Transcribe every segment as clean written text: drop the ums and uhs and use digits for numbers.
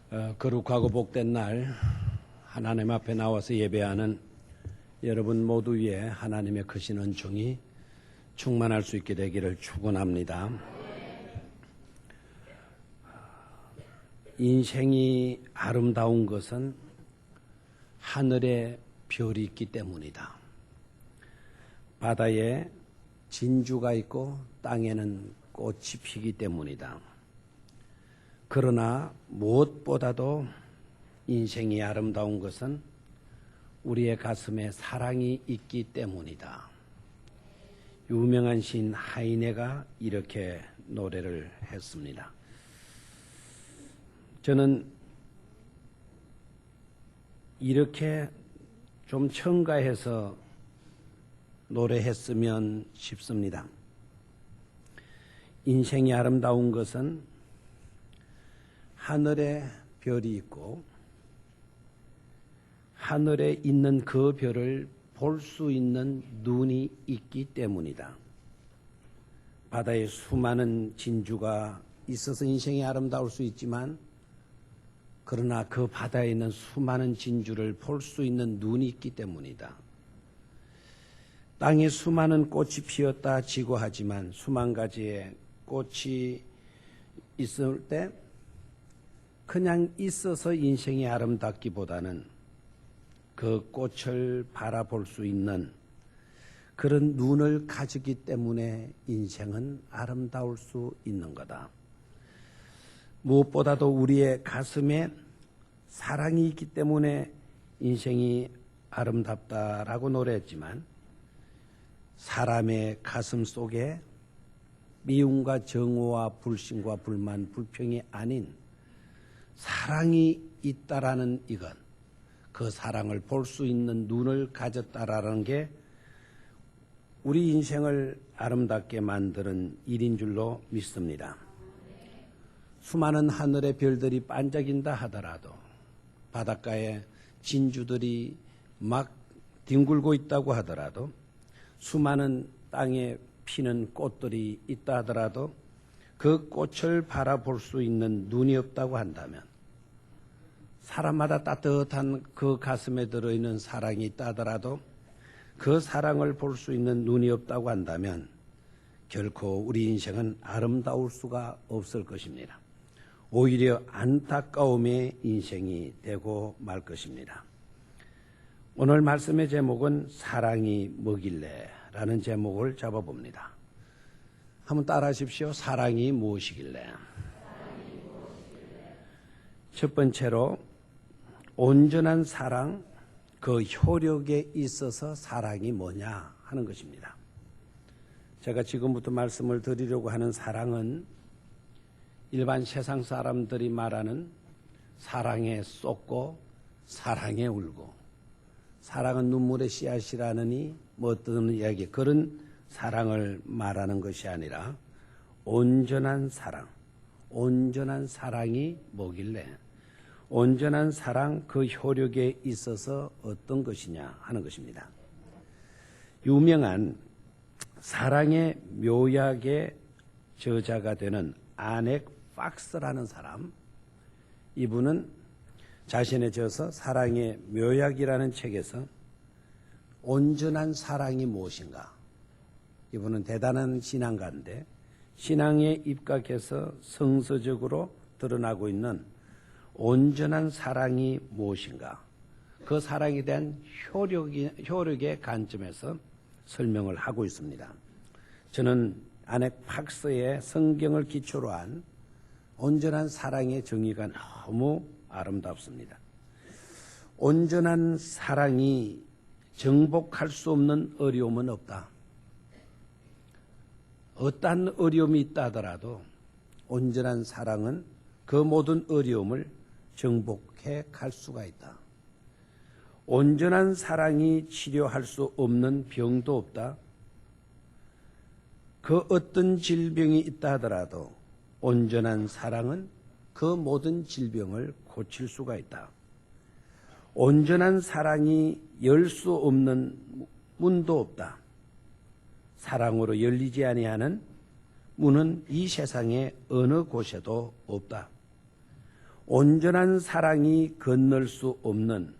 거룩하고 복된 날 하나님 앞에 나와서 예배하는 여러분 모두 위에 하나님의 크신 은총이 충만할 수 있게 되기를 축원합니다. 인생이 아름다운 것은 하늘에 별이 있기 때문이다. 바다에 진주가 있고 땅에는 꽃이 피기 때문이다. 그러나 무엇보다도 인생이 아름다운 것은 우리의 가슴에 사랑이 있기 때문이다. 유명한 시인 하이네가 이렇게 노래를 했습니다. 저는 이렇게 좀 첨가해서 노래했으면 싶습니다. 인생이 아름다운 것은 하늘에 별이 있고 하늘에 있는 그 별을 볼 수 있는 눈이 있기 때문이다. 바다에 수많은 진주가 있어서 인생이 아름다울 수 있지만 그러나 그 바다에 있는 수많은 진주를 볼 수 있는 눈이 있기 때문이다. 땅에 수많은 꽃이 피었다 지고 하지만 수만 가지의 꽃이 있을 때 그냥 있어서 인생이 아름답기보다는 그 꽃을 바라볼 수 있는 그런 눈을 가지기 때문에 인생은 아름다울 수 있는 거다. 무엇보다도 우리의 가슴에 사랑이 있기 때문에 인생이 아름답다라고 노래했지만 사람의 가슴 속에 미움과 정오와 불신과 불만, 불평이 아닌 사랑이 있다라는 이것, 그 사랑을 볼 수 있는 눈을 가졌다라는 게 우리 인생을 아름답게 만드는 일인 줄로 믿습니다. 수많은 하늘의 별들이 반짝인다 하더라도 바닷가에 진주들이 막 뒹굴고 있다고 하더라도 수많은 땅에 피는 꽃들이 있다 하더라도 그 꽃을 바라볼 수 있는 눈이 없다고 한다면 사람마다 따뜻한 그 가슴에 들어있는 사랑이 있다 하더라도 그 사랑을 볼 수 있는 눈이 없다고 한다면 결코 우리 인생은 아름다울 수가 없을 것입니다. 오히려 안타까움의 인생이 되고 말 것입니다. 오늘 말씀의 제목은 사랑이 뭐길래 라는 제목을 잡아봅니다. 한번 따라하십시오. 사랑이 무엇이길래. 첫 번째로 온전한 사랑, 그 효력에 있어서 사랑이 뭐냐 하는 것입니다. 제가 지금부터 말씀을 드리려고 하는 사랑은 일반 세상 사람들이 말하는 사랑에 쏟고 사랑에 울고 사랑은 눈물의 씨앗이라느니 뭐 어떤 이야기 그런 사랑을 말하는 것이 아니라 온전한 사랑, 온전한 사랑이 뭐길래 온전한 사랑 그 효력에 있어서 어떤 것이냐 하는 것입니다. 유명한 사랑의 묘약의 저자가 되는 아넥 박스라는 사람, 이분은 자신의 저서 사랑의 묘약이라는 책에서 온전한 사랑이 무엇인가, 이분은 대단한 신앙가인데 신앙에 입각해서 성서적으로 드러나고 있는 온전한 사랑이 무엇인가, 그 사랑에 대한 효력의 관점에서 설명을 하고 있습니다. 저는 아넥 박스의 성경을 기초로 한 온전한 사랑의 정의가 너무 아름답습니다. 온전한 사랑이 정복할 수 없는 어려움은 없다. 어떠한 어려움이 있다 하더라도 온전한 사랑은 그 모든 어려움을 정복해 갈 수가 있다. 온전한 사랑이 치료할 수 없는 병도 없다. 그 어떤 질병이 있다 하더라도 온전한 사랑은 그 모든 질병을 고칠 수가 있다. 온전한 사랑이 열 수 없는 문도 없다. 사랑으로 열리지 아니하는 문은 이 세상에 어느 곳에도 없다. 온전한 사랑이 건널 수 없는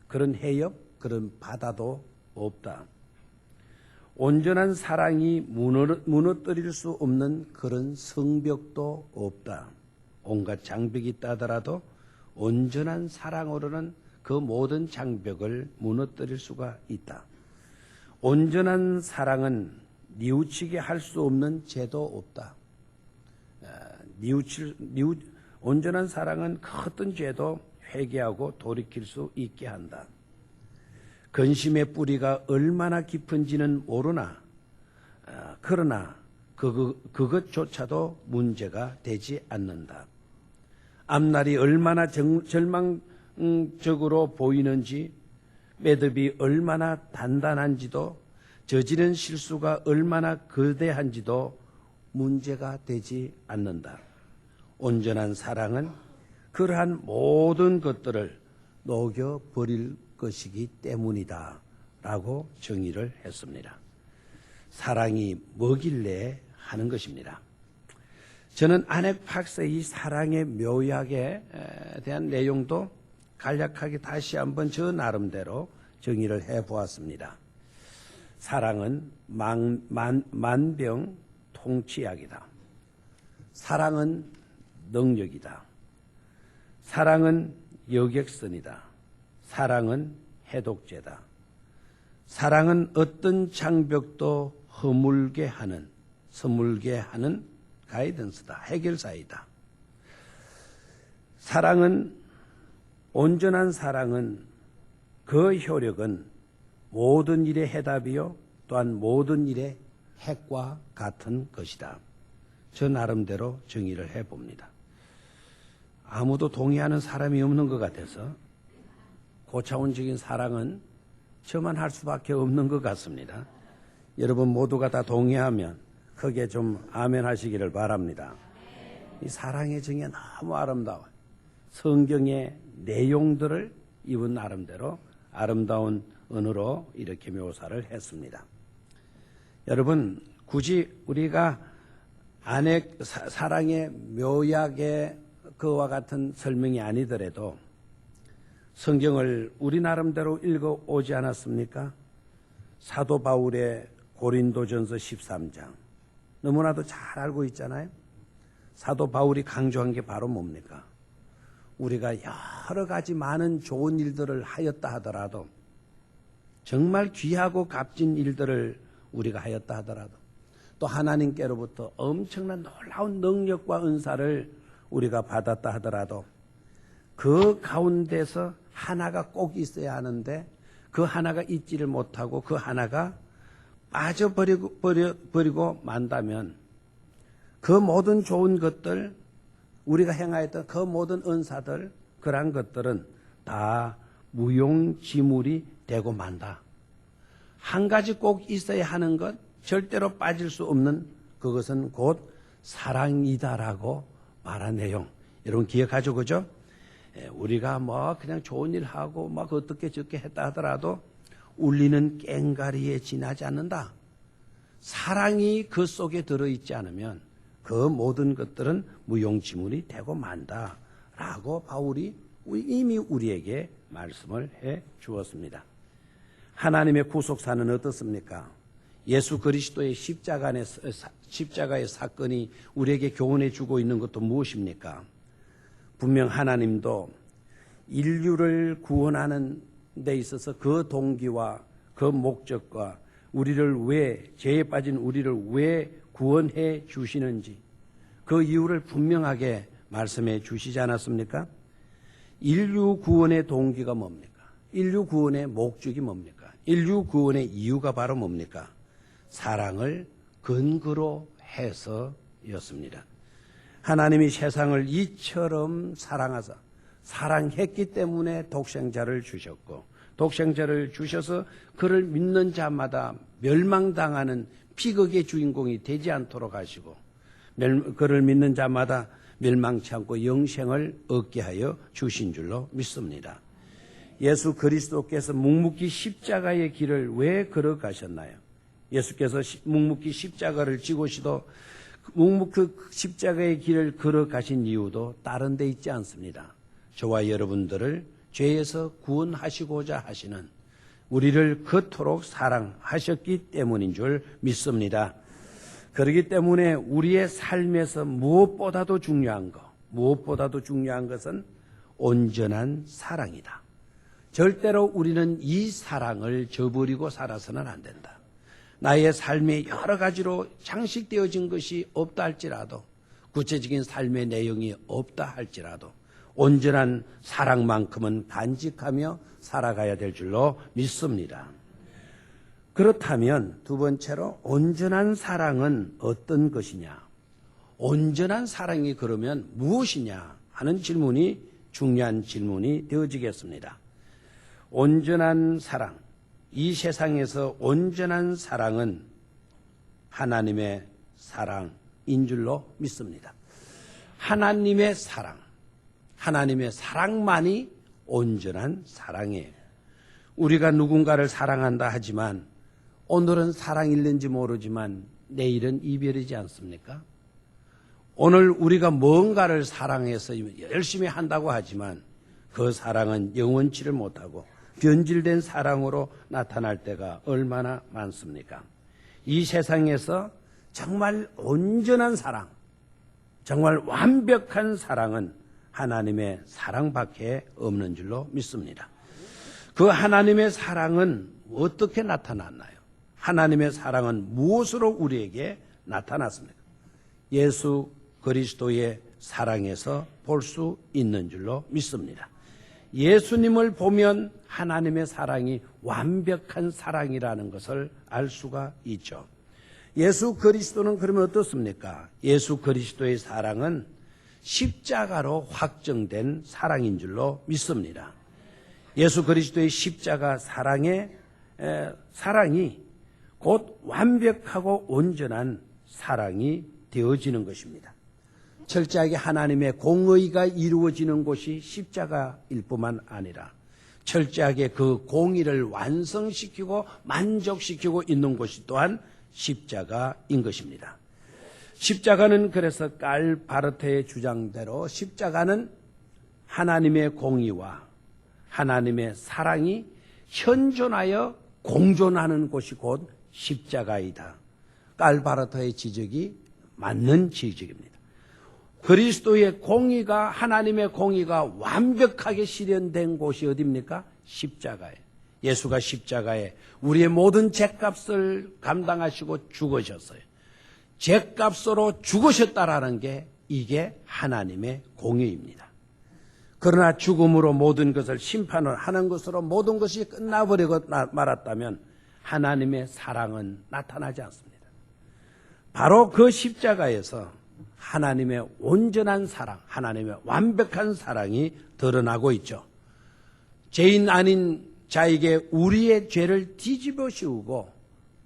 그런 해협, 그런 바다도 없다. 온전한 사랑이 무너뜨릴 수 없는 그런 성벽도 없다. 온갖 장벽이 있다 하더라도 온전한 사랑으로는 그 모든 장벽을 무너뜨릴 수가 있다. 온전한 사랑은 뉘우치게 할 수 없는 죄도 없다. 온전한 사랑은 그 어떤 죄도 회개하고 돌이킬 수 있게 한다. 근심의 뿌리가 얼마나 깊은지는 모르나 그러나 그것조차도 문제가 되지 않는다. 앞날이 얼마나 절망적으로 보이는지, 매듭이 얼마나 단단한지도, 저지른 실수가 얼마나 거대한지도 문제가 되지 않는다. 온전한 사랑은 그러한 모든 것들을 녹여버릴 것이기 때문이다 라고 정의를 했습니다. 사랑이 뭐길래 하는 것입니다. 저는 아넥 박사의 이 사랑의 묘약에 대한 내용도 간략하게 다시 한번 저 나름대로 정의를 해보았습니다. 사랑은 만병통치약이다. 사랑은 능력이다. 사랑은 여객선이다. 사랑은 해독제다. 사랑은 어떤 장벽도 서물게 하는 가이던스다. 해결사이다. 온전한 사랑은 그 효력은 모든 일의 해답이요 또한 모든 일의 핵과 같은 것이다. 저 나름대로 정의를 해봅니다. 아무도 동의하는 사람이 없는 것 같아서 고차원적인 사랑은 저만 할 수밖에 없는 것 같습니다. 여러분 모두가 다 동의하면 크게 좀 아멘 하시기를 바랍니다. 이 사랑의 정의 너무 아름다워요. 성경의 내용들을 이분 나름대로 아름다운 언어로 이렇게 묘사를 했습니다. 여러분 굳이 우리가 사랑의 묘약의 그와 같은 설명이 아니더라도 성경을 우리 나름대로 읽어오지 않았습니까? 사도 바울의 고린도전서 13장 너무나도 잘 알고 있잖아요. 사도 바울이 강조한 게 바로 뭡니까? 우리가 여러 가지 많은 좋은 일들을 하였다 하더라도, 정말 귀하고 값진 일들을 우리가 하였다 하더라도, 또 하나님께로부터 엄청난 놀라운 능력과 은사를 우리가 받았다 하더라도 그 가운데서 하나가 꼭 있어야 하는데 그 하나가 있지를 못하고 그 하나가 빠져버리고 만다면 그 모든 좋은 것들, 우리가 행하였던 그 모든 은사들, 그러한 것들은 다 무용지물이 되고 만다. 한 가지 꼭 있어야 하는 것, 절대로 빠질 수 없는 그것은 곧 사랑이다라고 말한 내용. 여러분 기억하죠, 그죠? 우리가 그냥 좋은 일 하고 어떻게 저렇게 했다 하더라도 울리는 꽹가리에 지나지 않는다. 사랑이 그 속에 들어있지 않으면 그 모든 것들은 무용지물이 되고 만다라고 바울이 이미 우리에게 말씀을 해 주었습니다. 하나님의 구속사는 어떻습니까? 예수 그리스도의 십자가의 사건이 우리에게 교훈해 주고 있는 것도 무엇입니까? 분명 하나님도 인류를 구원하는 데 있어서 그 동기와 그 목적과 죄에 빠진 우리를 왜 구원해 주시는지 그 이유를 분명하게 말씀해 주시지 않았습니까? 인류 구원의 동기가 뭡니까? 인류 구원의 목적이 뭡니까? 인류 구원의 이유가 바로 뭡니까? 사랑을 근거로 해서였습니다. 하나님이 세상을 이처럼 사랑하사 사랑했기 때문에 독생자를 주셨고, 독생자를 주셔서 그를 믿는 자마다 멸망당하는 비극의 주인공이 되지 않도록 하시고, 그를 믿는 자마다 멸망치 않고 영생을 얻게 하여 주신 줄로 믿습니다. 예수 그리스도께서 묵묵히 십자가의 길을 왜 걸어가셨나요? 예수께서 묵묵히 십자가를 지고시도 묵묵히 십자가의 길을 걸어가신 이유도 다른 데 있지 않습니다. 저와 여러분들을 죄에서 구원하시고자 하시는 우리를 그토록 사랑하셨기 때문인 줄 믿습니다. 그렇기 때문에 우리의 삶에서 무엇보다도 중요한 것은 온전한 사랑이다. 절대로 우리는 이 사랑을 저버리고 살아서는 안 된다. 나의 삶에 여러 가지로 장식되어진 것이 없다 할지라도, 구체적인 삶의 내용이 없다 할지라도 온전한 사랑만큼은 간직하며 살아가야 될 줄로 믿습니다. 그렇다면 두 번째로 온전한 사랑은 어떤 것이냐? 온전한 사랑이 그러면 무엇이냐 하는 질문이 중요한 질문이 되어지겠습니다. 온전한 사랑, 이 세상에서 온전한 사랑은 하나님의 사랑인 줄로 믿습니다. 하나님의 사랑만이 온전한 사랑이에요. 우리가 누군가를 사랑한다 하지만 오늘은 사랑일는지 모르지만 내일은 이별이지 않습니까? 오늘 우리가 뭔가를 사랑해서 열심히 한다고 하지만 그 사랑은 영원치를 못하고 변질된 사랑으로 나타날 때가 얼마나 많습니까? 이 세상에서 정말 온전한 사랑, 정말 완벽한 사랑은 하나님의 사랑밖에 없는 줄로 믿습니다. 그 하나님의 사랑은 어떻게 나타났나요? 하나님의 사랑은 무엇으로 우리에게 나타났습니까? 예수 그리스도의 사랑에서 볼 수 있는 줄로 믿습니다. 예수님을 보면 하나님의 사랑이 완벽한 사랑이라는 것을 알 수가 있죠. 예수 그리스도는 그러면 어떻습니까? 예수 그리스도의 사랑은 십자가로 확정된 사랑인 줄로 믿습니다. 예수 그리스도의 십자가 사랑이 곧 완벽하고 온전한 사랑이 되어지는 것입니다. 철저하게 하나님의 공의가 이루어지는 곳이 십자가일 뿐만 아니라 철저하게 그 공의를 완성시키고 만족시키고 있는 곳이 또한 십자가인 것입니다. 십자가는 그래서 깔바르트의 주장대로 십자가는 하나님의 공의와 하나님의 사랑이 현존하여 공존하는 곳이 곧 십자가이다. 깔바르트의 지적이 맞는 지적입니다. 그리스도의 공의가, 하나님의 공의가 완벽하게 실현된 곳이 어디입니까? 십자가예요. 예수가 십자가에 우리의 모든 죄값을 감당하시고 죽으셨어요. 죄값으로 죽으셨다라는 게 이게 하나님의 공의입니다. 그러나 죽음으로 모든 것을 심판을 하는 것으로 모든 것이 끝나버리고 말았다면 하나님의 사랑은 나타나지 않습니다. 바로 그 십자가에서 하나님의 온전한 사랑, 하나님의 완벽한 사랑이 드러나고 있죠. 죄인 아닌 자에게 우리의 죄를 뒤집어 씌우고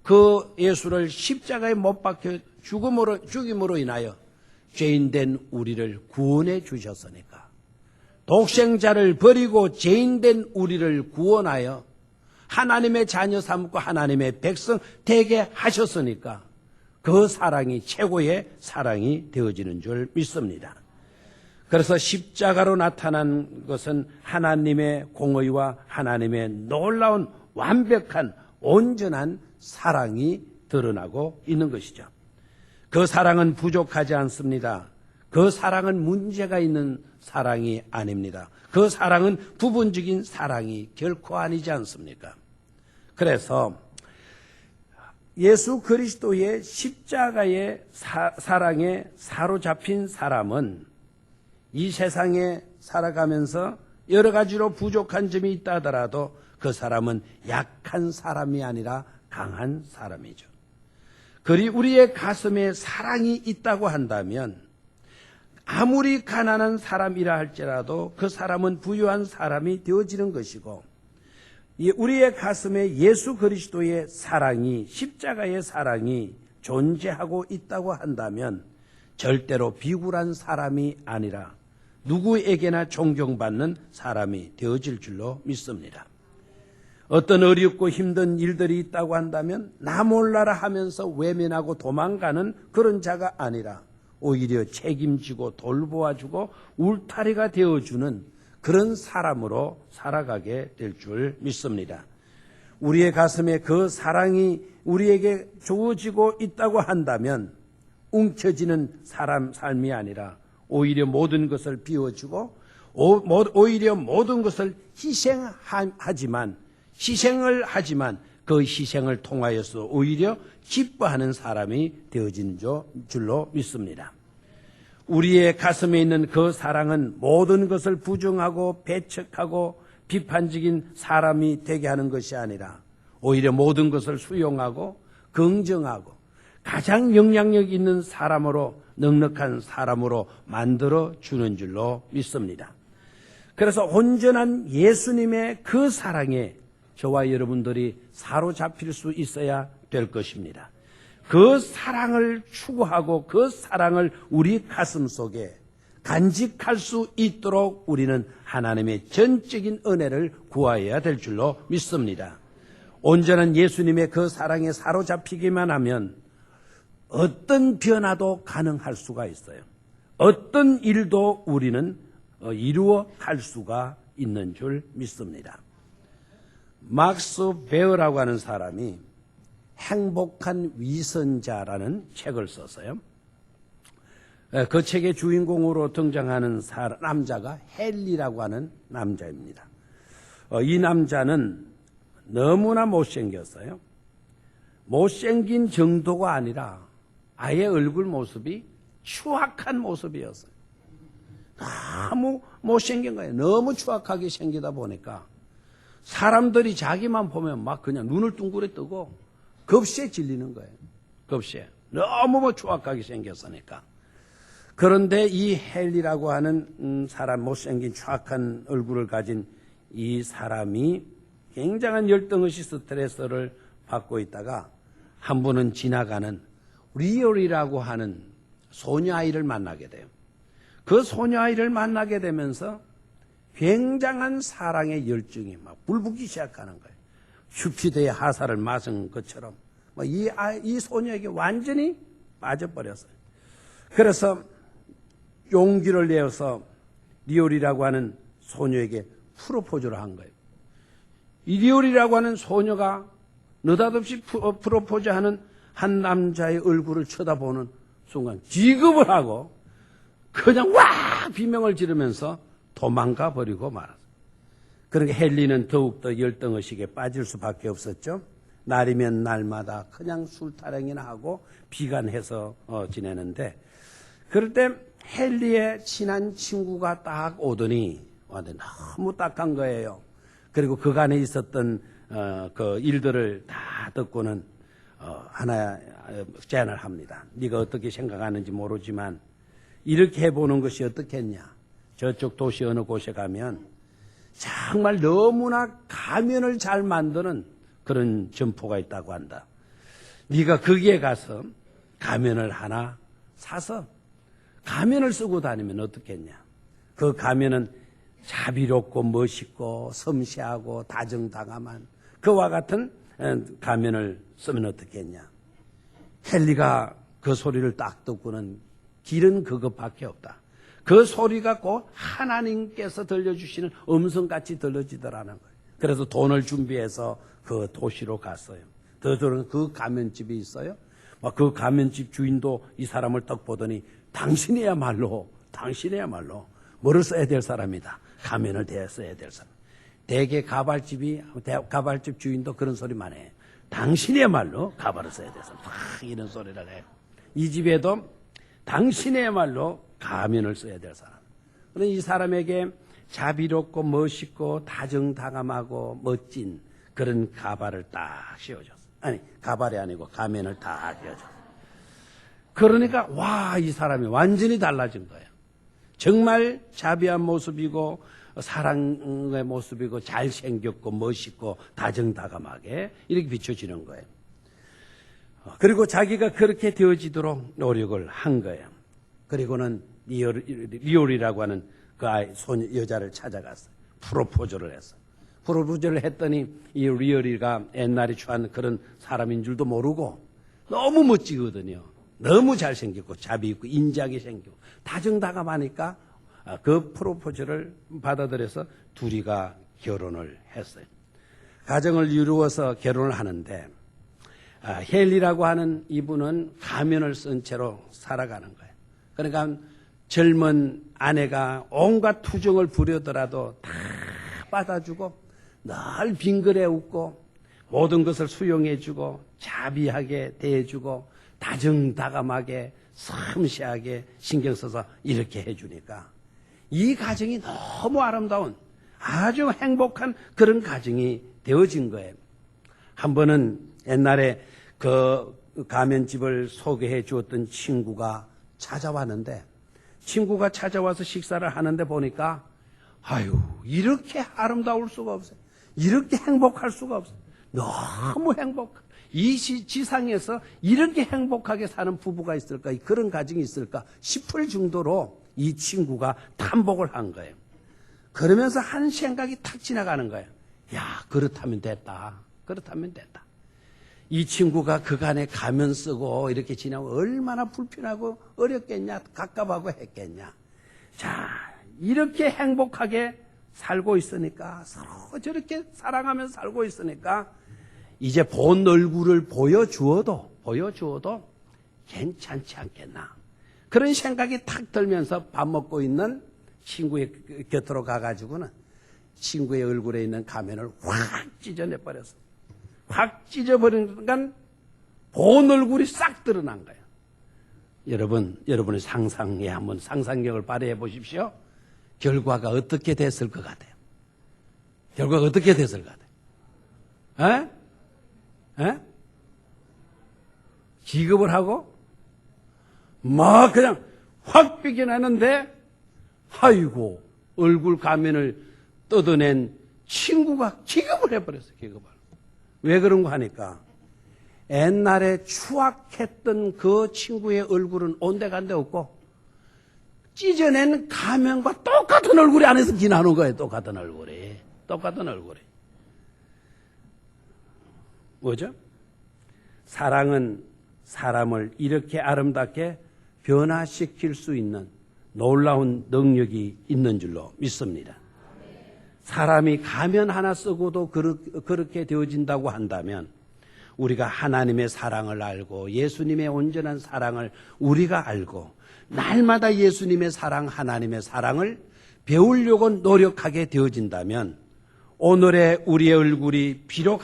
그 예수를 십자가에 못 박혀 죽임으로 인하여 죄인된 우리를 구원해 주셨으니까, 독생자를 버리고 죄인된 우리를 구원하여 하나님의 자녀 삼고 하나님의 백성 되게 하셨으니까 그 사랑이 최고의 사랑이 되어지는 줄 믿습니다. 그래서 십자가로 나타난 것은 하나님의 공의와 하나님의 놀라운 완벽한 온전한 사랑이 드러나고 있는 것이죠. 그 사랑은 부족하지 않습니다. 그 사랑은 문제가 있는 사랑이 아닙니다. 그 사랑은 부분적인 사랑이 결코 아니지 않습니까? 그래서 예수 그리스도의 십자가의 사랑에 사로잡힌 사람은 이 세상에 살아가면서 여러 가지로 부족한 점이 있다 하더라도 그 사람은 약한 사람이 아니라 강한 사람이죠. 그리 우리의 가슴에 사랑이 있다고 한다면 아무리 가난한 사람이라 할지라도 그 사람은 부유한 사람이 되어지는 것이고, 우리의 가슴에 예수 그리스도의 사랑이, 십자가의 사랑이 존재하고 있다고 한다면 절대로 비굴한 사람이 아니라 누구에게나 존경받는 사람이 되어질 줄로 믿습니다. 어떤 어렵고 힘든 일들이 있다고 한다면 나 몰라라 하면서 외면하고 도망가는 그런 자가 아니라 오히려 책임지고 돌보아주고 울타리가 되어주는 그런 사람으로 살아가게 될 줄 믿습니다. 우리의 가슴에 그 사랑이 우리에게 주어지고 있다고 한다면 움켜쥐는 사람 삶이 아니라 오히려 모든 것을 비워주고 오히려 모든 것을 희생을 하지만 그 희생을 통하여서 오히려 기뻐하는 사람이 되어진 줄로 믿습니다. 우리의 가슴에 있는 그 사랑은 모든 것을 부정하고 배척하고 비판적인 사람이 되게 하는 것이 아니라 오히려 모든 것을 수용하고 긍정하고 가장 영향력 있는 사람으로 넉넉한 사람으로 만들어 주는 줄로 믿습니다. 그래서 온전한 예수님의 그 사랑에 저와 여러분들이 사로잡힐 수 있어야 될 것입니다. 그 사랑을 추구하고 그 사랑을 우리 가슴 속에 간직할 수 있도록 우리는 하나님의 전적인 은혜를 구하여야 될 줄로 믿습니다. 온전한 예수님의 그 사랑에 사로잡히기만 하면 어떤 변화도 가능할 수가 있어요. 어떤 일도 우리는 이루어 갈 수가 있는 줄 믿습니다. 막스 베어라고 하는 사람이 행복한 위선자라는 책을 썼어요. 그 책의 주인공으로 등장하는 남자가 헨리라고 하는 남자입니다. 이 남자는 너무나 못생겼어요. 못생긴 정도가 아니라 아예 얼굴 모습이 추악한 모습이었어요. 너무 못생긴 거예요. 너무 추악하게 생기다 보니까 사람들이 자기만 보면 막 그냥 눈을 둥그레 뜨고 겁시에 질리는 거예요. 겁시에. 너무 추악하게 생겼으니까. 그런데 이 헨리라고 하는 사람, 못생긴 추악한 얼굴을 가진 이 사람이 굉장한 열등의식 스트레스를 받고 있다가 한 번은 지나가는 리얼이라고 하는 소녀아이를 만나게 돼요. 그 소녀아이를 만나게 되면서 굉장한 사랑의 열정이 막 불붙기 시작하는 거예요. 슈피드의 하사를 맞은 것처럼 이 소녀에게 완전히 빠져버렸어요. 그래서 용기를 내어서 리얼이라고 하는 소녀에게 프로포즈를 한 거예요. 이 리얼이라고 하는 소녀가 느닷없이 프로포즈하는 한 남자의 얼굴을 쳐다보는 순간 기겁을 하고 그냥 와 비명을 지르면서 도망가 버리고 말았어요. 그러니까 헨리는 더욱더 열등의식에 빠질 수밖에 없었죠. 날이면 날마다 그냥 술타령이나 하고 비관해서 지내는데 그럴 때 헨리의 친한 친구가 딱 오더니 너무 딱한 거예요. 그리고 그간에 있었던 그 일들을 다 듣고는 하나 제안을 합니다. 네가 어떻게 생각하는지 모르지만 이렇게 해보는 것이 어떻겠냐. 저쪽 도시 어느 곳에 가면 정말 너무나 가면을 잘 만드는 그런 점포가 있다고 한다. 네가 거기에 가서 가면을 하나 사서 가면을 쓰고 다니면 어떻겠냐. 그 가면은 자비롭고 멋있고 섬세하고 다정다감한 그와 같은 가면을 쓰면 어떻겠냐. 헨리가 그 소리를 딱 듣고는 길은 그것밖에 없다. 그 소리가 꼭 하나님께서 들려주시는 음성같이 들려지더라는 거예요. 그래서 돈을 준비해서 그 도시로 갔어요. 저는 그 가면집이 있어요. 그 가면집 주인도 이 사람을 딱 보더니 당신이야말로 뭐를 써야 될 사람이다. 가면을 써야 될 사람. 대개 가발집 주인도 그런 소리만 해. 당신이야말로 가발을 써야 될 사람. 이런 소리를 해요. 이 집에도 당신이야말로 가면을 써야 될 사람. 그런데 이 사람에게 자비롭고 멋있고 다정다감하고 멋진 그런 가발을 딱 씌워줬어. 아니, 가발이 아니고 가면을 딱 씌워줬어. 그러니까 와, 이 사람이 완전히 달라진 거예요. 정말 자비한 모습이고 사랑의 모습이고 잘생겼고 멋있고 다정다감하게 이렇게 비춰지는 거예요. 그리고 자기가 그렇게 되어지도록 노력을 한 거예요. 그리고는 리올이라고 하는 그 여자를 찾아갔어요. 프로포즈를 했어요. 프로포즈를 했더니 이 리올이가 옛날에 취한 그런 사람인 줄도 모르고 너무 멋지거든요. 너무 잘생겼고 자비 있고 인자하게 생기고 다정다감하니까 그 프로포즈를 받아들여서 둘이가 결혼을 했어요. 가정을 이루어서 결혼을 하는데 헬리라고 하는 이분은 가면을 쓴 채로 살아가는 거예요. 그러니까 젊은 아내가 온갖 투정을 부려더라도 다 받아주고 늘 빙그레 웃고 모든 것을 수용해주고 자비하게 대해주고 다정다감하게 섬세하게 신경 써서 이렇게 해주니까 이 가정이 너무 아름다운 아주 행복한 그런 가정이 되어진 거예요. 한 번은 옛날에 그 가면집을 소개해 주었던 친구가 찾아왔는데 친구가 찾아와서 식사를 하는데 보니까 아유 이렇게 아름다울 수가 없어요. 이렇게 행복할 수가 없어요. 너무 이 지상에서 이렇게 행복하게 사는 부부가 있을까 그런 가정이 있을까 싶을 정도로 이 친구가 탐복을 한 거예요. 그러면서 한 생각이 탁 지나가는 거예요. 야 그렇다면 됐다. 그렇다면 됐다. 이 친구가 그간에 가면 쓰고 이렇게 지나면 얼마나 불편하고 어렵겠냐 갑갑하고 했겠냐. 자 이렇게 행복하게 살고 있으니까 서로 저렇게 사랑하면서 살고 있으니까 이제 본 얼굴을 보여주어도 괜찮지 않겠나. 그런 생각이 탁 들면서 밥 먹고 있는 친구의 곁으로 가가지고는 친구의 얼굴에 있는 가면을 확 찢어내버렸어. 확 찢어버린 순간 본 얼굴이 싹 드러난 거예요. 여러분의 상상에 한번 상상력을 발휘해 보십시오. 결과가 어떻게 됐을 것 같아요? 결과가 어떻게 됐을 것 같아요? 에? 기겁을 하고 막 그냥 확 삐겨나는데 아이고 얼굴 가면을 뜯어낸 친구가 기겁을 해버렸어요. 기겁을. 왜 그런 거 하니까 옛날에 추악했던 그 친구의 얼굴은 온데간데 없고 찢어낸 가면과 똑같은 얼굴이 안에서 지나는 거예요. 똑같은 얼굴이. 뭐죠? 사랑은 사람을 이렇게 아름답게 변화시킬 수 있는 놀라운 능력이 있는 줄로 믿습니다. 사람이 가면 하나 쓰고도 그렇게 되어진다고 한다면 우리가 하나님의 사랑을 알고 예수님의 온전한 사랑을 우리가 알고 날마다 예수님의 사랑, 하나님의 사랑을 배우려고 노력하게 되어진다면 오늘의 우리의 얼굴이 비록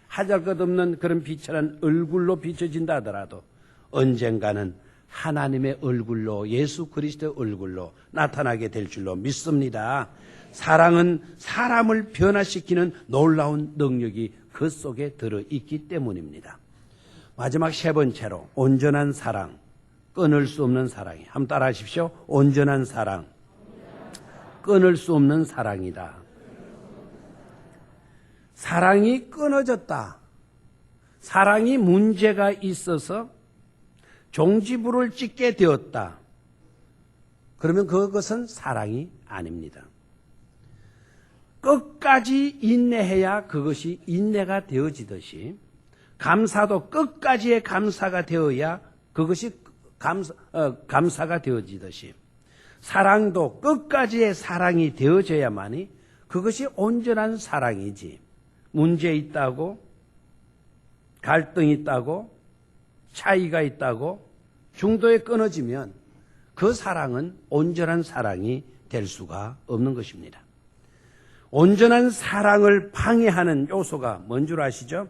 하잘것없는 그런 비천한 얼굴로 비춰진다 하더라도 언젠가는 하나님의 얼굴로 예수 그리스도의 얼굴로 나타나게 될 줄로 믿습니다. 사랑은 사람을 변화시키는 놀라운 능력이 그 속에 들어있기 때문입니다. 마지막 세 번째로 온전한 사랑, 끊을 수 없는 사랑이. 한번 따라 하십시오. 온전한 사랑, 끊을 수 없는 사랑이다. 사랑이 끊어졌다. 사랑이 문제가 있어서 종지부를 찍게 되었다. 그러면 그것은 사랑이 아닙니다. 끝까지 인내해야 그것이 인내가 되어지듯이 감사도 끝까지의 감사가 되어야 그것이 감사가 되어지듯이 사랑도 끝까지의 사랑이 되어져야만이 그것이 온전한 사랑이지. 문제 있다고, 갈등이 있다고, 차이가 있다고 중도에 끊어지면 그 사랑은 온전한 사랑이 될 수가 없는 것입니다. 온전한 사랑을 방해하는 요소가 뭔 줄 아시죠?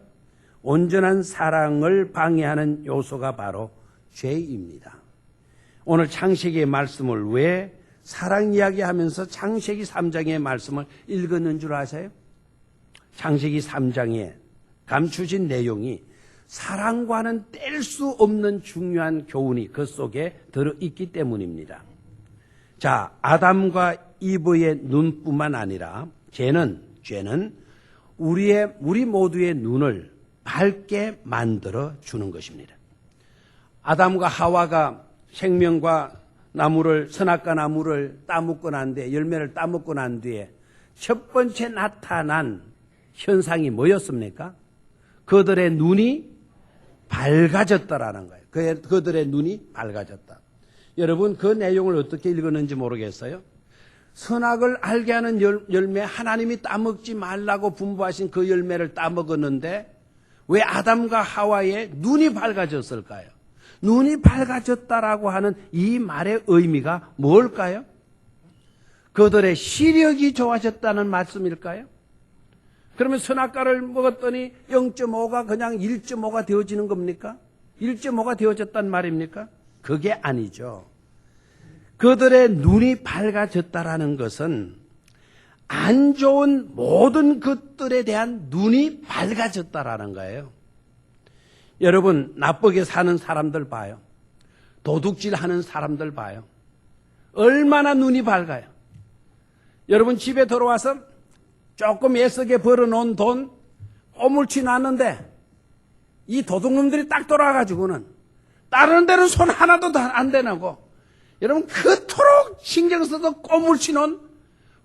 온전한 사랑을 방해하는 요소가 바로 죄입니다. 오늘 창세기의 말씀을 왜 사랑 이야기하면서 창세기 3장의 말씀을 읽었는 줄 아세요? 창세기 3장에 감추진 내용이 사랑과는 뗄 수 없는 중요한 교훈이 그 속에 들어있기 때문입니다. 자, 아담과 이브의 눈뿐만 아니라 죄는 우리 모두의 눈을 밝게 만들어 주는 것입니다. 아담과 하와가 생명과 나무를, 선악과 나무를 따먹고 난 뒤에, 열매를 따먹고 난 뒤에 첫 번째 나타난 현상이 뭐였습니까? 그들의 눈이 밝아졌다라는 거예요. 그들의 눈이 밝아졌다. 여러분 그 내용을 어떻게 읽었는지 모르겠어요. 선악을 알게 하는 열매, 하나님이 따먹지 말라고 분부하신 그 열매를 따먹었는데 왜 아담과 하와의 눈이 밝아졌을까요? 눈이 밝아졌다라고 하는 이 말의 의미가 뭘까요? 그들의 시력이 좋아졌다는 말씀일까요? 그러면 선악과를 먹었더니 0.5가 그냥 1.5가 되어지는 겁니까? 1.5가 되어졌단 말입니까? 그게 아니죠. 그들의 눈이 밝아졌다라는 것은 안 좋은 모든 것들에 대한 눈이 밝아졌다라는 거예요. 여러분, 나쁘게 사는 사람들 봐요. 도둑질하는 사람들 봐요. 얼마나 눈이 밝아요. 여러분 집에 들어와서 조금 애쓰게 벌어놓은 돈 꼬물치 놨는데 이 도둑놈들이 딱 돌아가지고는 다른 데는 손 하나도 안 대나고 여러분 그토록 신경 써서 꼬물치 놓은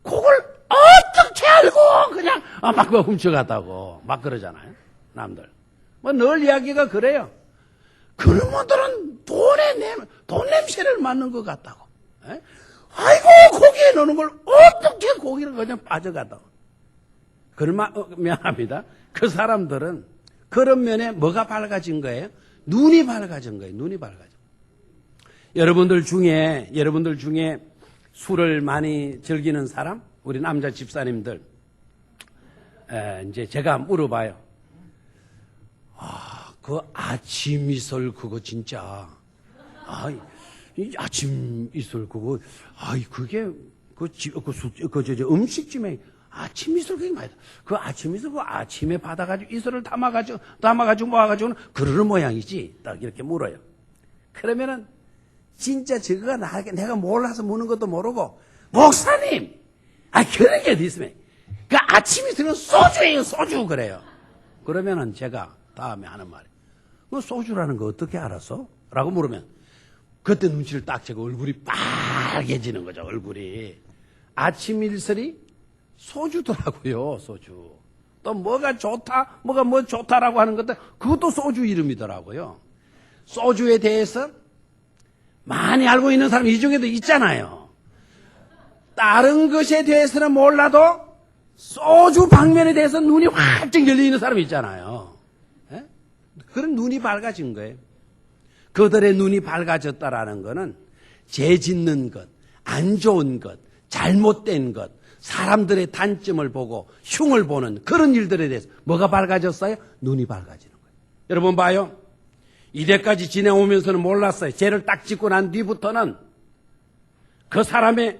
그걸 어떻게 알고 그냥 막 훔쳐갔다고 막 그러잖아요. 남들 뭐 늘 이야기가 그래요. 그놈들은 돈 냄새를 맡는 것 같다고. 에? 아이고 고기에 넣는 걸 어떻게 고기를 그냥 빠져갔다고. 미안합니다. 그 사람들은 그런 면에 뭐가 밝아진 거예요? 눈이 밝아진 거예요. 눈이 밝아진. 여러분들 중에 술을 많이 즐기는 사람, 우리 남자 집사님들, 이제 제가 물어봐요. 그 아침 이슬 그거 진짜, 이 아침 이슬 그거, 그게 음식점에 아침 이슬 그게 말이다. 그 아침 이슬 그 아침에 받아가지고 이슬을 담아가지고 모아가지고는 그러는 모양이지. 딱 이렇게 물어요. 그러면은 진짜 저거가 내가 몰라서 묻는 것도 모르고 목사님, 그런 게 어디 있으면 그 아침 이슬은 소주예요, 소주 그래요. 그러면은 제가 다음에 하는 말이 너 소주라는 거 어떻게 알았어? 라고 물으면 그때 눈치를 딱 채고 얼굴이 빨개지는 거죠. 얼굴이. 아침 이슬이 소주더라고요. 소주. 또 뭐가 좋다, 뭐 좋다라고 하는 것들 그것도 소주 이름이더라고요. 소주에 대해서 많이 알고 있는 사람 이 중에도 있잖아요. 다른 것에 대해서는 몰라도 소주 방면에 대해서 눈이 활짝 열리는 사람이 있잖아요. 에? 그런 눈이 밝아진 거예요. 그들의 눈이 밝아졌다라는 것은 죄 짓는 것, 안 좋은 것, 잘못된 것, 사람들의 단점을 보고 흉을 보는 그런 일들에 대해서 뭐가 밝아졌어요? 눈이 밝아지는 거예요. 여러분 봐요. 이때까지 지내오면서는 몰랐어요. 죄를 딱 짓고 난 뒤부터는 그 사람의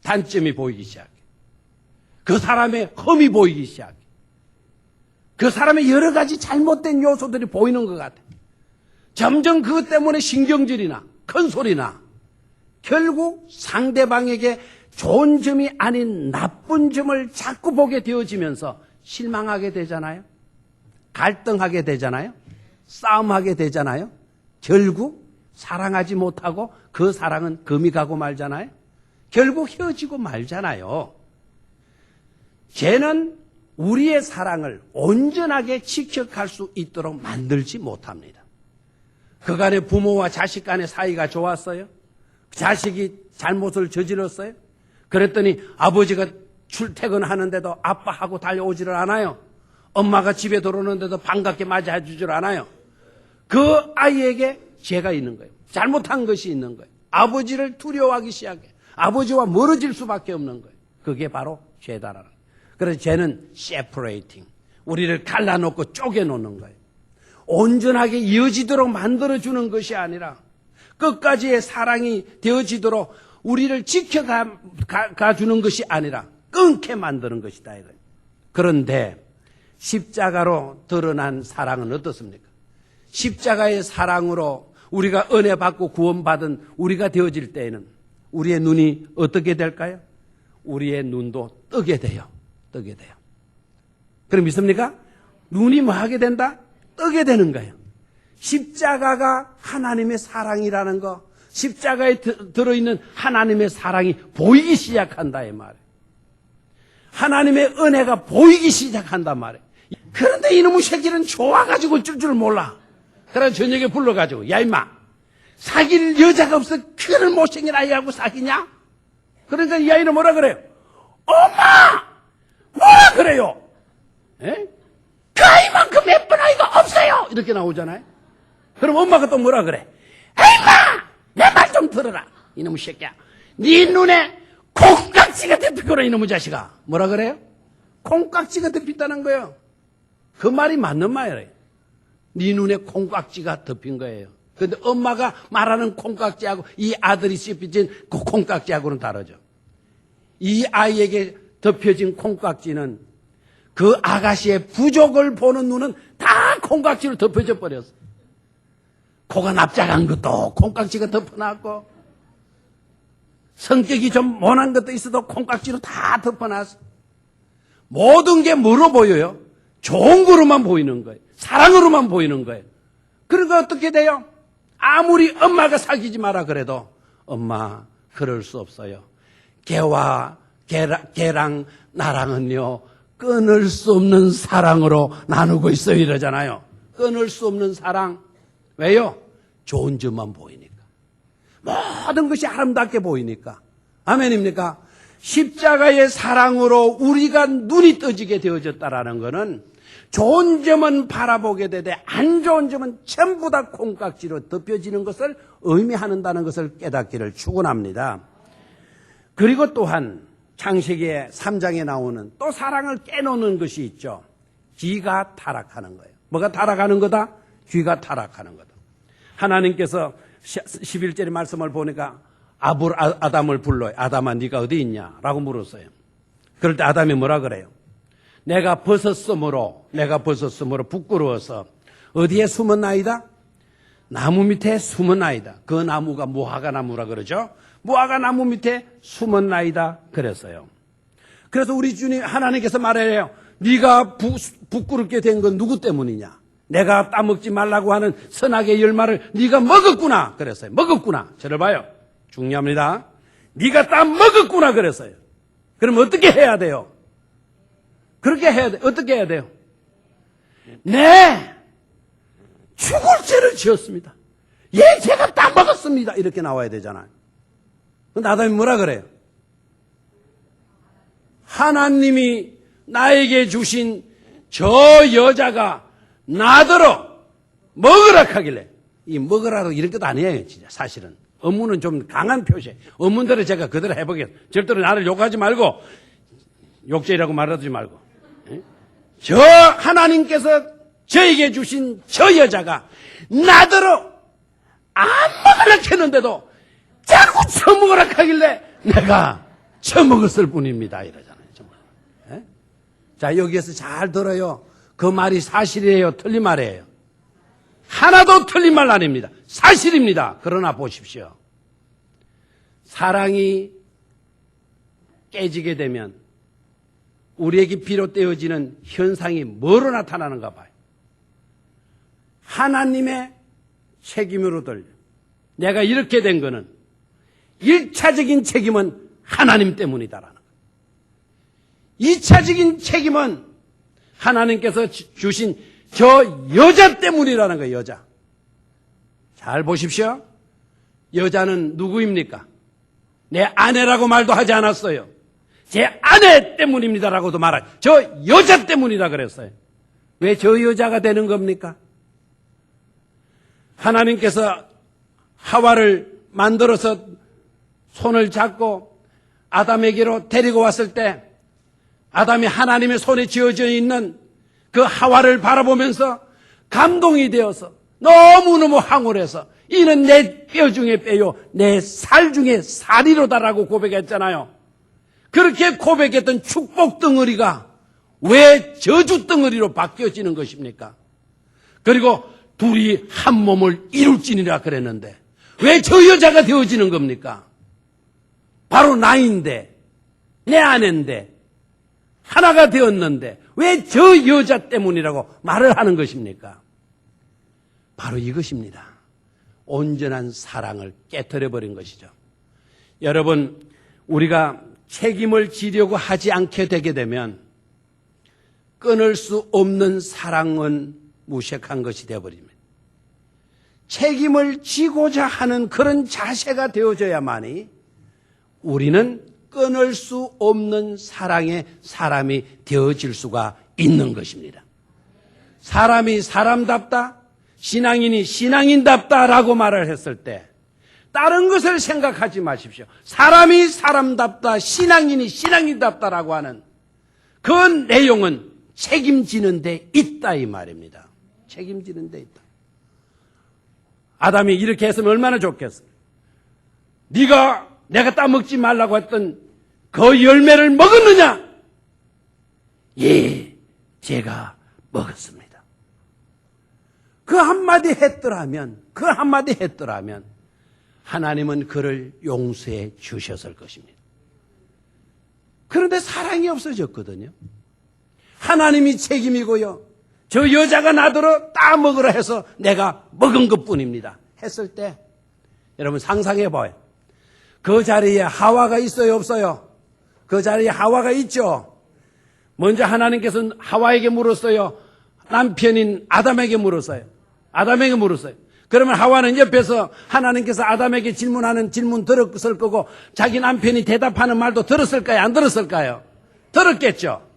단점이 보이기 시작해. 그 사람의 흠이 보이기 시작해. 그 사람의 여러 가지 잘못된 요소들이 보이는 것 같아. 점점 그것 때문에 신경질이나 큰 소리나 결국 상대방에게 좋은 점이 아닌 나쁜 점을 자꾸 보게 되어지면서 실망하게 되잖아요. 갈등하게 되잖아요. 싸움하게 되잖아요. 결국 사랑하지 못하고 그 사랑은 금이 가고 말잖아요. 결국 헤어지고 말잖아요. 죄는 우리의 사랑을 온전하게 지켜갈 수 있도록 만들지 못합니다. 그간의 부모와 자식 간의 사이가 좋았어요. 자식이 잘못을 저질렀어요. 그랬더니 아버지가 출퇴근하는데도 아빠하고 달려오지를 않아요. 엄마가 집에 들어오는데도 반갑게 맞이해주질 않아요. 그 아이에게 죄가 있는 거예요. 잘못한 것이 있는 거예요. 아버지를 두려워하기 시작해. 아버지와 멀어질 수밖에 없는 거예요. 그게 바로 죄다라는 거예요. 그래서 죄는 separating, 우리를 갈라놓고 쪼개놓는 거예요. 온전하게 이어지도록 만들어주는 것이 아니라 끝까지의 사랑이 되어지도록 우리를 지켜가주는 것이 아니라 끊게 만드는 것이다 이거예요. 그런데 십자가로 드러난 사랑은 어떻습니까? 십자가의 사랑으로 우리가 은혜 받고 구원받은 우리가 되어질 때에는 우리의 눈이 어떻게 될까요? 우리의 눈도 뜨게 돼요. 뜨게 돼요. 그럼 믿습니까? 눈이 뭐 하게 된다? 뜨게 되는 거예요. 십자가가 하나님의 사랑이라는 거, 십자가에 들어있는 하나님의 사랑이 보이기 시작한다 이 말이에요. 하나님의 은혜가 보이기 시작한단 말이에요. 그런데 이놈의 새끼는 좋아가지고 어쩔 줄 몰라. 그래서 저녁에 불러가지고 야 임마 사귈 여자가 없어 그를 못생긴 아이하고 사귀냐? 그러니까 이 아이는 뭐라 그래요? 엄마! 뭐라 그래요? 에? 그 아이만큼 예쁜 아이가 없어요! 이렇게 나오잖아요. 그럼 엄마가 또 뭐라 그래? 에이마! 내 말 좀 들어라. 이놈의 새끼야. 네 눈에 콩깍지가 덮이거라 이놈의 자식아. 뭐라 그래요? 콩깍지가 덮였다는 거예요. 그 말이 맞는 말이에요. 네 눈에 콩깍지가 덮인 거예요. 그런데 엄마가 말하는 콩깍지하고 이 아들이 씹혀진 그 콩깍지하고는 다르죠. 이 아이에게 덮여진 콩깍지는 그 아가씨의 부족을 보는 눈은 다 콩깍지로 덮여져 버렸어. 코가 납작한 것도 콩깍지가 덮어놨고 성격이 좀 모난 것도 있어도 콩깍지로 다 덮어놨어. 모든 게 뭐로 보여요? 좋은 거로만 보이는 거예요. 사랑으로만 보이는 거예요. 그러니까 어떻게 돼요? 아무리 엄마가 사귀지 마라 그래도 엄마 그럴 수 없어요. 걔랑 나랑은요 끊을 수 없는 사랑으로 나누고 있어요 이러잖아요. 끊을 수 없는 사랑. 왜요? 좋은 점만 보이니까. 모든 것이 아름답게 보이니까. 아멘입니까? 십자가의 사랑으로 우리가 눈이 떠지게 되어졌다라는 것은 좋은 점은 바라보게 되되 안 좋은 점은 전부 다 콩깍지로 덮여지는 것을 의미한다는 것을 깨닫기를 축원합니다. 그리고 또한 창세기 3장에 나오는 또 사랑을 깨놓는 것이 있죠. 귀가 타락하는 거예요. 뭐가 타락하는 거다? 귀가 타락하는 거다. 하나님께서 11절의 말씀을 보니까 아담을 불러요. 아담아 네가 어디 있냐? 라고 물었어요. 그럴 때 아담이 뭐라 그래요? 내가 벗었으므로 부끄러워서 어디에 숨었나이다? 나무 밑에 숨었나이다. 그 나무가 무화과 나무라 그러죠. 무화과 나무 밑에 숨었나이다 그랬어요. 그래서 우리 주님 하나님께서 말해요. 네가 부끄럽게 된 건 누구 때문이냐? 내가 따먹지 말라고 하는 선악의 열매를 네가 먹었구나 그랬어요. 먹었구나. 저를 봐요. 중요합니다. 네가 따먹었구나 그랬어요. 그럼 어떻게 해야 돼요? 그렇게 해야 돼. 어떻게 해야 돼요? 네, 죽을 죄를 지었습니다. 예, 제가 따먹었습니다. 이렇게 나와야 되잖아요. 근데 아담이 뭐라 그래요? 하나님이 나에게 주신 저 여자가 나더러 먹으라 하길래, 이 먹으라도 이런 것도 아니에요, 진짜 사실은. 어문은 좀 강한 표시예요. 어문대로 제가 그대로 해보겠습니다. 절대로 나를 욕하지 말고, 욕죄라고 말하지 말고. 저 하나님께서 저에게 주신 저 여자가 나더러 안 먹으라 했는데도 자꾸 처먹으라 하길래 내가 처먹었을 뿐입니다. 이러잖아요. 정말. 자, 여기에서 잘 들어요. 그 말이 사실이에요? 틀린 말이에요? 하나도 틀린 말 아닙니다. 사실입니다. 그러나 보십시오. 사랑이 깨지게 되면 우리에게 비롯되어지는 현상이 뭐로 나타나는가 봐요. 하나님의 책임으로 들려. 내가 이렇게 된 거는 1차적인 책임은 하나님 때문이다라는 거예요. 2차적인 책임은 하나님께서 주신 저 여자 때문이라는 거예요. 여자. 잘 보십시오. 여자는 누구입니까? 내 아내라고 말도 하지 않았어요. 제 아내 때문입니다라고도 말하죠. 저 여자 때문이라 그랬어요. 왜 저 여자가 되는 겁니까? 하나님께서 하와를 만들어서 손을 잡고 아담에게로 데리고 왔을 때 아담이 하나님의 손에 쥐어져 있는 그 하와를 바라보면서 감동이 되어서 너무너무 황홀해서 이는 내 뼈 중에 뼈요 내 살 중에 살이로다라고 고백했잖아요. 그렇게 고백했던 축복 덩어리가 왜 저주 덩어리로 바뀌어지는 것입니까? 그리고 둘이 한 몸을 이룰지니라 그랬는데 왜 저 여자가 되어지는 겁니까? 바로 나인데 내 아내인데 하나가 되었는데 왜 저 여자 때문이라고 말을 하는 것입니까? 바로 이것입니다. 온전한 사랑을 깨트려버린 것이죠. 여러분, 우리가 책임을 지려고 하지 않게 되게 되면 끊을 수 없는 사랑은 무색한 것이 되어버립니다. 책임을 지고자 하는 그런 자세가 되어져야만이 우리는 끊을 수 없는 사랑의 사람이 되어질 수가 있는 것입니다. 사람이 사람답다, 신앙인이 신앙인답다라고 말을 했을 때 다른 것을 생각하지 마십시오. 사람이 사람답다, 신앙인이 신앙인답다라고 하는 그 내용은 책임지는 데 있다 이 말입니다. 책임지는 데 있다. 아담이 이렇게 했으면 얼마나 좋겠어. 내가 따먹지 말라고 했던 그 열매를 먹었느냐? 예, 제가 먹었습니다. 그 한마디 했더라면 하나님은 그를 용서해 주셨을 것입니다. 그런데 사랑이 없어졌거든요. 하나님이 책임이고요. 저 여자가 나더러 따먹으라 해서 내가 먹은 것뿐입니다. 했을 때 여러분 상상해 봐요. 그 자리에 하와가 있어요, 없어요? 그 자리에 하와가 있죠. 먼저 하나님께서는 하와에게 물었어요. 남편인 아담에게 물었어요. 그러면 하와는 옆에서 하나님께서 아담에게 질문하는 질문 들었을 거고 자기 남편이 대답하는 말도 들었을까요? 안 들었을까요? 들었겠죠.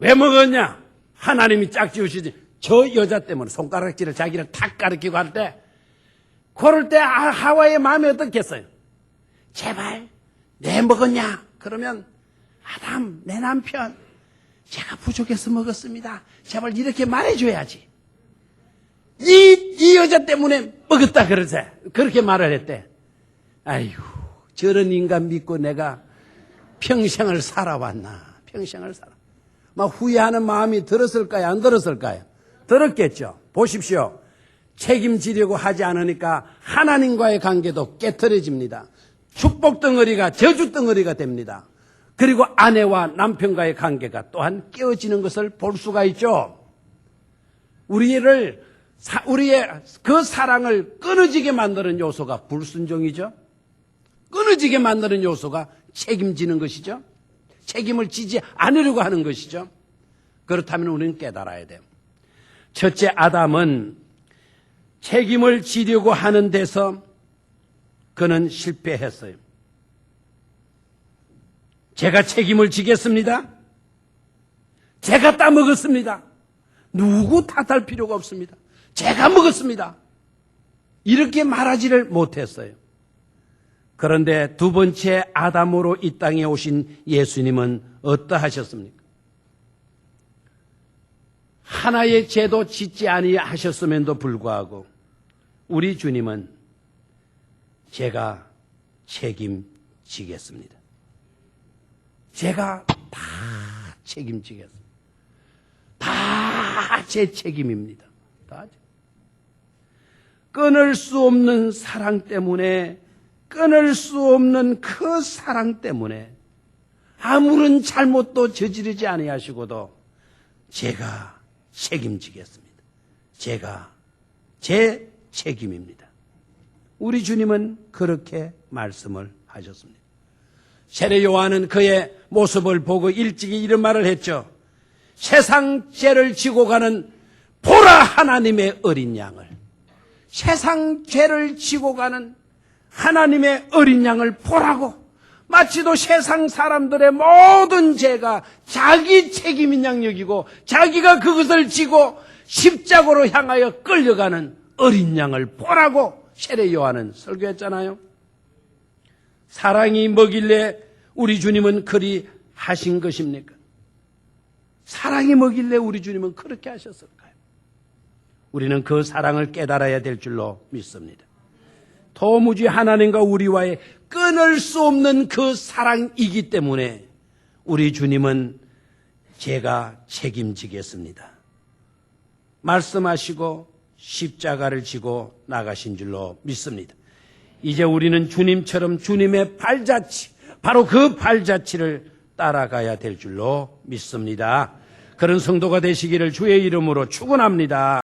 왜 먹었냐? 하나님이 짝지우시지. 저 여자 때문에 손가락질을 자기를 탁 가리키고 할 때 그럴 때 하와의 마음이 어떻겠어요? 제발 내 먹었냐? 그러면 아담 내 남편 제가 부족해서 먹었습니다. 제발 이렇게 말해줘야지. 이 여자 때문에 먹었다 그러세. 그렇게 말을 했대. 아이고 저런 인간 믿고 내가 평생을 살아왔나. 막 후회하는 마음이 들었을까요? 안 들었을까요? 들었겠죠. 보십시오. 책임지려고 하지 않으니까 하나님과의 관계도 깨트려집니다. 축복 덩어리가 저주 덩어리가 됩니다. 그리고 아내와 남편과의 관계가 또한 깨어지는 것을 볼 수가 있죠. 우리의 그 사랑을 끊어지게 만드는 요소가 불순종이죠. 끊어지게 만드는 요소가 책임지는 것이죠. 책임을 지지 않으려고 하는 것이죠. 그렇다면 우리는 깨달아야 돼요. 첫째 아담은 책임을 지려고 하는 데서 그는 실패했어요. 제가 책임을 지겠습니다. 제가 따먹었습니다. 누구 탓할 필요가 없습니다. 제가 먹었습니다. 이렇게 말하지를 못했어요. 그런데 두 번째 아담으로 이 땅에 오신 예수님은 어떠하셨습니까? 하나의 죄도 짓지 아니하셨음에도 불구하고 우리 주님은 제가 책임지겠습니다. 제가 다 책임지겠습니다. 다 제 책임입니다. 다. 끊을 수 없는 사랑 때문에 끊을 수 없는 그 사랑 때문에 아무런 잘못도 저지르지 아니하시고도 제가 책임지겠습니다. 제가 제 책임입니다. 우리 주님은 그렇게 말씀을 하셨습니다. 세례 요한은 그의 모습을 보고 일찍이 이런 말을 했죠. 세상 죄를 지고 가는 보라 하나님의 어린 양을. 세상 죄를 지고 가는 하나님의 어린 양을 보라고. 마치도 세상 사람들의 모든 죄가 자기 책임인 양 여기고 자기가 그것을 지고 십자가로 향하여 끌려가는 어린 양을 보라고 세례 요한은 설교했잖아요. 사랑이 뭐길래 우리 주님은 그리 하신 것입니까? 사랑이 뭐길래 우리 주님은 그렇게 하셨을까요? 우리는 그 사랑을 깨달아야 될 줄로 믿습니다. 도무지 하나님과 우리와의 끊을 수 없는 그 사랑이기 때문에 우리 주님은 제가 책임지겠습니다. 말씀하시고 십자가를 지고 나가신 줄로 믿습니다. 이제 우리는 주님처럼 주님의 발자취, 바로 그 발자취를 따라가야 될 줄로 믿습니다. 그런 성도가 되시기를 주의 이름으로 축원합니다.